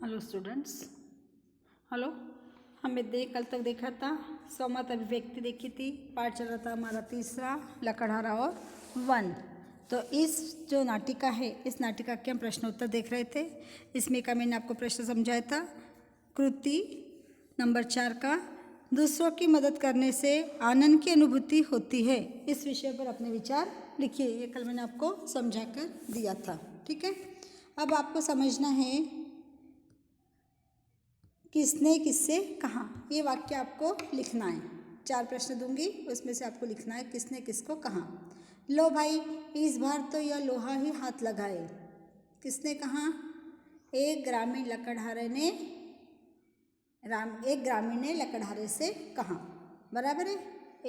Hello students. Hello. हमने कल तक देखा था स्वमत अभिव्यक्ति देखी थी। पाठ चल रहा था हमारा तीसरा लकड़हारा और वन। तो इस जो नाटिका है इस नाटिका के हम प्रश्नोत्तर देख रहे थे। इसमें का मैंने आपको प्रश्न समझाया था कृति नंबर 4 का दूसरों की मदद करने से आनंद की अनुभूति होती है। इस विषय पर अपने विचार लिखिए। ये कल मैंने आपको समझा कर दिया था। ठीक है। अब आपको समझना है किसने किससे कहा। ये वाक्य आपको लिखना है। 4 प्रश्न दूंगी उसमें से आपको लिखना है किसने किसको कहा। लो भाई इस बार तो यह लोहा ही हाथ लगाए। किसने कहा? एक ग्रामीण ने लकड़हारे से कहा। बराबर है।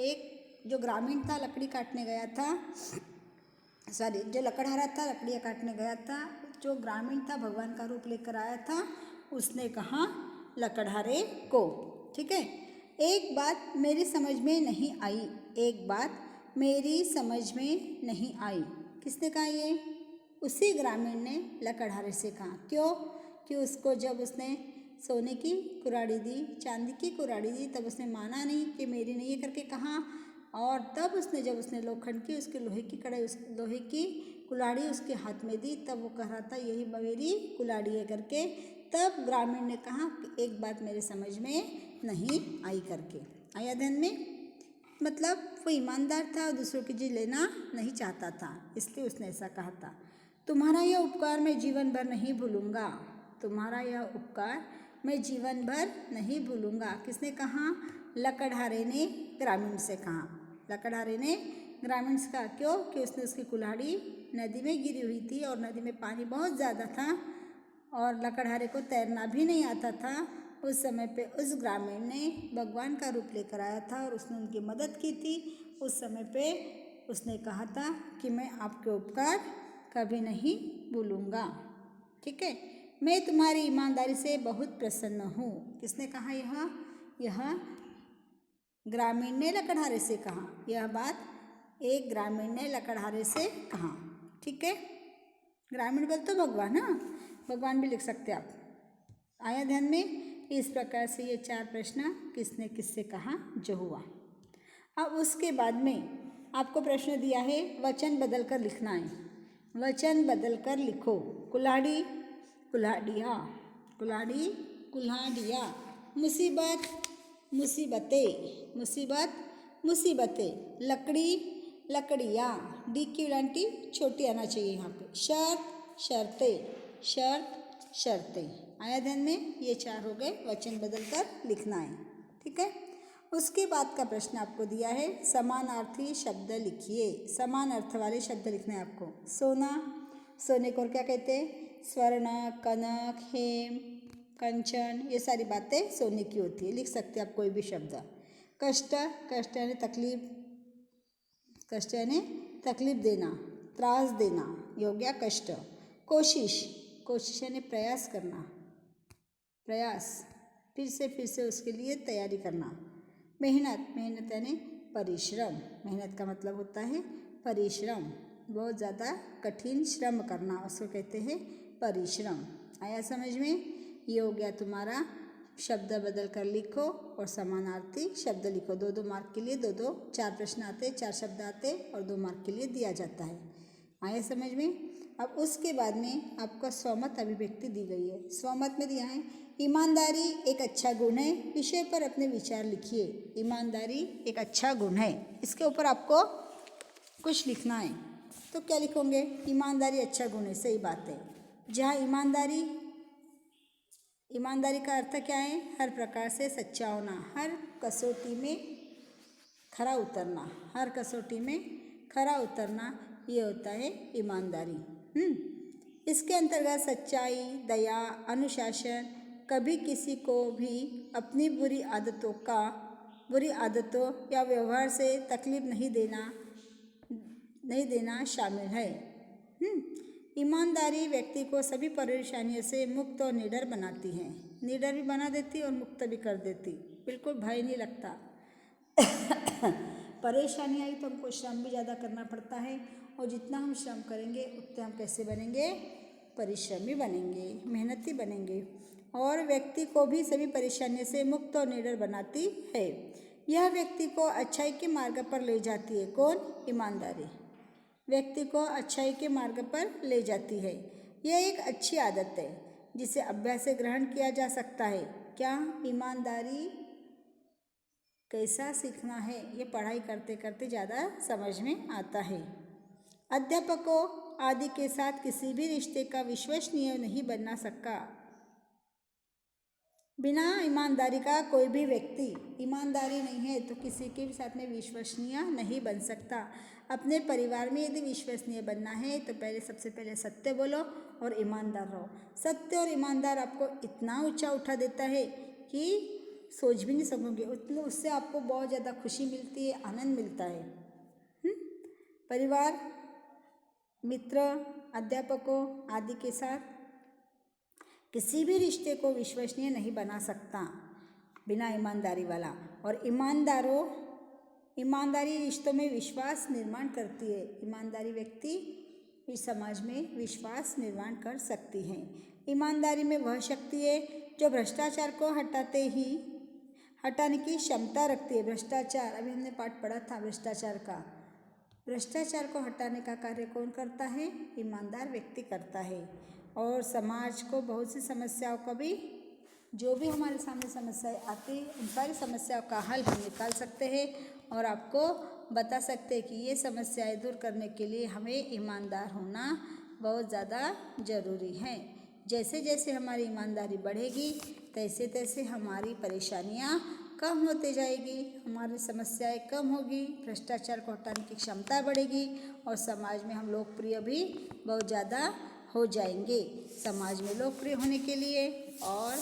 एक जो ग्रामीण था लकड़ी काटने गया था, जो लकड़हारा था लकड़ियाँ काटने गया था, जो ग्रामीण था भगवान का रूप लेकर आया था, उसने कहा लकड़हारे को। ठीक है। एक बात मेरी समझ में नहीं आई। एक बात मेरी समझ में नहीं आई। किसने कहा ये? उसी ग्रामीण ने लकड़हारे से कहा। क्यों? कि उसको जब उसने सोने की कुराड़ी दी, चांदी की कुराड़ी दी, तब उसने माना नहीं कि मेरी नहीं है करके कहा। और तब जब उसने लोखंड की उसके लोहे की कड़ाई लोहे की कुल्हाड़ी उसके हाथ में दी, तब वो कह रहा था यही मेरी कुल्हाड़ी है करके। तब ग्रामीण ने कहा कि एक बात मेरे समझ में नहीं आई करके। आया ध्यान में? मतलब वो ईमानदार था और दूसरों की चीज़ लेना नहीं चाहता था, इसलिए उसने ऐसा कहा था। तुम्हारा यह उपकार मैं जीवन भर नहीं भूलूंगा। तुम्हारा यह उपकार मैं जीवन भर नहीं भूलूंगा। किसने कहा? लकड़हारे ने ग्रामीण से कहा। लकड़हारे ने ग्रामीण से कहा। क्यों? कि उसने उसकी कुल्हाड़ी नदी में गिरी हुई थी और नदी में पानी बहुत ज़्यादा था और लकड़हारे को तैरना भी नहीं आता था। उस समय पे उस ग्रामीण ने भगवान का रूप लेकर आया था और उसने उनकी मदद की थी। उस समय पे उसने कहा था कि मैं आपके उपकार कभी नहीं भूलूंगा। ठीक है। मैं तुम्हारी ईमानदारी से बहुत प्रसन्न हूँ। किसने कहा? यह ग्रामीण ने लकड़हारे से कहा। यह बात एक ग्रामीण ने लकड़हारे से कहा। ठीक है। ग्रामीण बोल तो भगवान, हाँ, भगवान भी लिख सकते आप। आया ध्यान में? इस प्रकार से ये 4 प्रश्न किसने किससे कहा जो हुआ। अब उसके बाद में आपको प्रश्न दिया है वचन बदल कर लिखना है। वचन बदल कर लिखो। कुल्हाड़ी कुल्हाड़ियाँ, कुल्हाड़ी कुल्हाड़ियाँ, मुसीबत मुसीबतें, मुसीबत मुसीबतें, लकड़ी लकड़ियाँ, डी की उलांटी छोटी आना चाहिए यहाँ पे। शर्त शर्तें, शर्त शर्तें। आया ध्यान में? ये 4 हो गए। वचन बदल कर लिखना है। ठीक है। उसके बाद का प्रश्न आपको दिया है समानार्थी शब्द लिखिए। समान अर्थ वाले शब्द लिखने हैं आपको। सोना, सोने को और क्या कहते हैं? स्वर्ण, कनक, हेम, कंचन, ये सारी बातें सोने की होती है। लिख सकते हैं आप कोई भी शब्द। कष्ट, कष्ट यानी तकलीफ, कष्ट यानी तकलीफ देना, त्रास देना, ये हो गया कष्ट। कोशिश, कोशिश यानी प्रयास करना, प्रयास, फिर से उसके लिए तैयारी करना। मेहनत, मेहनत यानी परिश्रम, मेहनत का मतलब होता है परिश्रम, बहुत ज़्यादा कठिन श्रम करना, उसको कहते हैं परिश्रम। आया समझ में? ये हो गया तुम्हारा शब्द बदल कर लिखो और समानार्थी शब्द लिखो। 2-2 मार्क के लिए 2-2 4 प्रश्न आते, 4 शब्द आते और 2 मार्क के लिए दिया जाता है। आया समझ में? अब उसके बाद में आपका स्वमत अभिव्यक्ति दी गई है। स्वमत में दिया है ईमानदारी एक अच्छा गुण है। विषय पर अपने विचार लिखिए। ईमानदारी एक अच्छा गुण है, इसके ऊपर आपको कुछ लिखना है। तो क्या लिखोगे? ईमानदारी अच्छा गुण है, सही बात है। जहाँ ईमानदारी का अर्थ क्या है? हर प्रकार से सच्चा होना, हर कसौटी में खरा उतरना, हर कसौटी में खरा उतरना, ये होता है ईमानदारी। इसके अंतर्गत सच्चाई, दया, अनुशासन, कभी किसी को भी अपनी बुरी आदतों या व्यवहार से तकलीफ नहीं देना शामिल है। ईमानदारी व्यक्ति को सभी परेशानियों से मुक्त और निडर बनाती है। निडर भी बना देती और मुक्त भी कर देती। बिल्कुल भय नहीं लगता। परेशानी आई तो हमको श्रम भी ज़्यादा करना पड़ता है और जितना हम श्रम करेंगे उतने हम कैसे बनेंगे? परिश्रमी बनेंगे, मेहनती बनेंगे। और व्यक्ति को भी सभी परेशानियों से मुक्त और निडर बनाती है। यह व्यक्ति को अच्छाई के मार्ग पर ले जाती है। कौन? ईमानदारी व्यक्ति को अच्छाई के मार्ग पर ले जाती है। यह एक अच्छी आदत है जिसे अभ्यास से ग्रहण किया जा सकता है। क्या? ईमानदारी कैसा सीखना है? ये पढ़ाई करते करते ज़्यादा समझ में आता है। अध्यापकों आदि के साथ किसी भी रिश्ते का विश्वसनीय नहीं बना सकता। बिना ईमानदारी का कोई भी व्यक्ति, ईमानदारी नहीं है तो किसी के भी साथ में विश्वसनीय नहीं बन सकता। अपने परिवार में यदि विश्वसनीय बनना है तो सबसे पहले सत्य बोलो और ईमानदार रहो। सत्य और ईमानदार आपको इतना ऊंचा उठा देता है कि सोच भी नहीं सकोगे। उतने उससे आपको बहुत ज़्यादा खुशी मिलती है, आनंद मिलता है। परिवार, मित्र, अध्यापकों आदि के साथ किसी भी रिश्ते को विश्वसनीय नहीं बना सकता बिना ईमानदारी वाला। और ईमानदारी रिश्तों में विश्वास निर्माण करती है। ईमानदारी व्यक्ति इस समाज में विश्वास निर्माण कर सकती है। ईमानदारी में वह शक्ति है जो भ्रष्टाचार को हटाने की क्षमता रखती है। भ्रष्टाचार, अभी हमने पाठ पढ़ा था भ्रष्टाचार का। भ्रष्टाचार को हटाने का कार्य कौन करता है? ईमानदार व्यक्ति करता है। और समाज को बहुत सी समस्याओं का भी, जो भी हमारे सामने समस्याएं आती हैं उन सारी समस्याओं का हल हम निकाल सकते हैं और आपको बता सकते हैं कि ये समस्याएं दूर करने के लिए हमें ईमानदार होना बहुत ज़्यादा ज़रूरी है। जैसे जैसे हमारी ईमानदारी बढ़ेगी तैसे तैसे हमारी परेशानियाँ कम होते जाएगी, हमारी समस्याएं कम होगी, भ्रष्टाचार को हटाने की क्षमता बढ़ेगी और समाज में हम लोकप्रिय भी बहुत ज़्यादा हो जाएंगे। समाज में लोकप्रिय होने के लिए और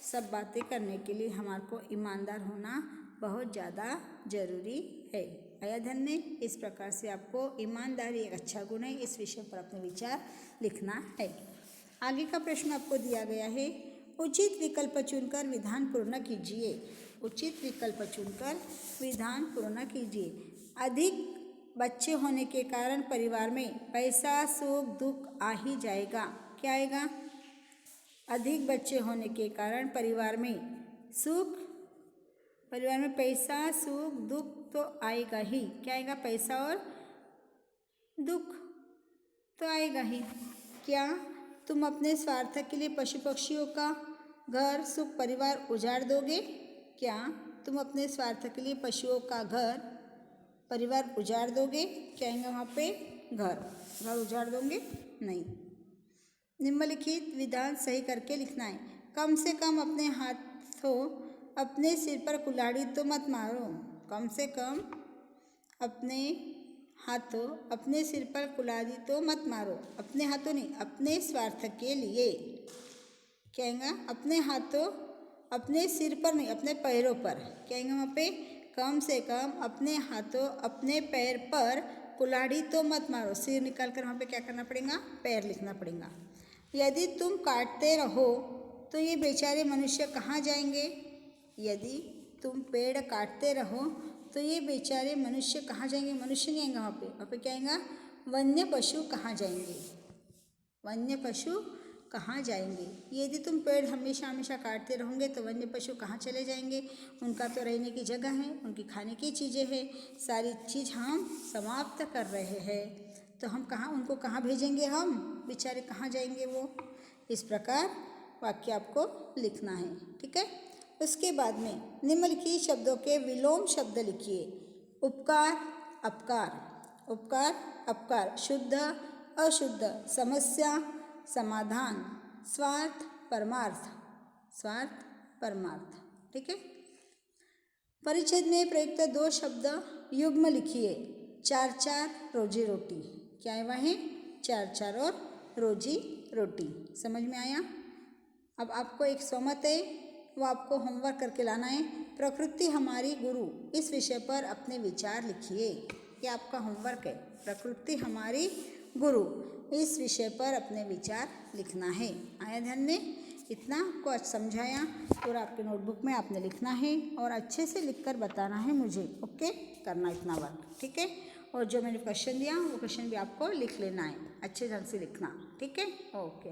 सब बातें करने के लिए हमारे को ईमानदार होना बहुत ज़्यादा ज़रूरी है। आया ध्यान में? इस प्रकार से आपको ईमानदारी एक अच्छा गुण है, इस विषय पर अपने विचार लिखना है। आगे का प्रश्न आपको दिया गया है, उचित विकल्प चुनकर विधान पूर्ण कीजिए। उचित विकल्प चुनकर विधान पूर्ण कीजिए। अधिक बच्चे होने के कारण परिवार में पैसा, सुख, दुख आ ही जाएगा। क्या आएगा? अधिक बच्चे होने के कारण परिवार में पैसा, सुख, दुख तो आएगा ही। क्या आएगा? पैसा और दुख तो आएगा ही। क्या तुम अपने स्वार्थ के लिए पशु पक्षियों का घर, सुख, परिवार उजाड़ दोगे? क्या तुम अपने स्वार्थ के लिए पशुओं का घर, परिवार उजाड़ दोगे? क्या आएगा वहाँ पे? घर उजाड़ दोगे? नहीं। निम्नलिखित विधान सही करके लिखना है। कम से कम अपने हाथों अपने सिर पर कुल्हाड़ी तो मत मारो। कम से कम अपने हाथों अपने सिर पर कुल्हाड़ी तो मत मारो। अपने हाथों नहीं, अपने स्वार्थ के लिए। क्या आएगा? अपने हाथों अपने सिर पर नहीं, अपने पैरों पर। क्या आएगा वहाँ पे? कम से कम अपने हाथों अपने पैर पर कुल्हाड़ी तो मत मारो। सिर निकाल कर वहाँ पे क्या करना पड़ेगा? पैर लिखना पड़ेगा। यदि तुम काटते रहो तो ये बेचारे मनुष्य कहाँ जाएंगे? यदि तुम पेड़ काटते रहो तो ये बेचारे मनुष्य कहाँ जाएंगे? मनुष्य नहीं आएंगे वहाँ पे क्या आएगा? वन्य पशु कहाँ जाएंगे? वन्य पशु कहाँ जाएंगे? यदि तुम पेड़ हमेशा हमेशा काटते रहोगे तो वन्य पशु कहाँ चले जाएंगे? उनका तो रहने की जगह है, उनकी खाने की चीज़ें हैं, सारी चीज़ हम समाप्त कर रहे हैं तो हम उनको कहाँ भेजेंगे? हम बेचारे कहाँ जाएंगे वो? इस प्रकार वाक्य आपको लिखना है। ठीक है। उसके बाद में निम्नलिखित शब्दों के विलोम शब्द लिखिए। उपकार, अपकार। उपकार, अपकार। शुद्ध, अशुद्ध। समस्या, समाधान। स्वार्थ, परमार्थ। स्वार्थ, परमार्थ। ठीक है। परिच्छेद में प्रयुक्त 2 शब्द युग्म लिखिए। 4-4 रोजी रोटी। क्या है वह? 4-4 और रोजी रोटी। समझ में आया? अब आपको एक सोमत है, वो आपको होमवर्क करके लाना है। प्रकृति हमारी गुरु, इस विषय पर अपने विचार लिखिए। ये आपका होमवर्क है। प्रकृति हमारी गुरु, इस विषय पर अपने विचार लिखना है। आया ध्यान में? इतना आपको आज समझाया और आपके नोटबुक में आपने लिखना है और अच्छे से लिखकर बताना है मुझे। ओके, करना इतना वर्क। ठीक है। और जो मैंने क्वेश्चन दिया वो क्वेश्चन भी आपको लिख लेना है, अच्छे ढंग से लिखना। ठीक है। ओके।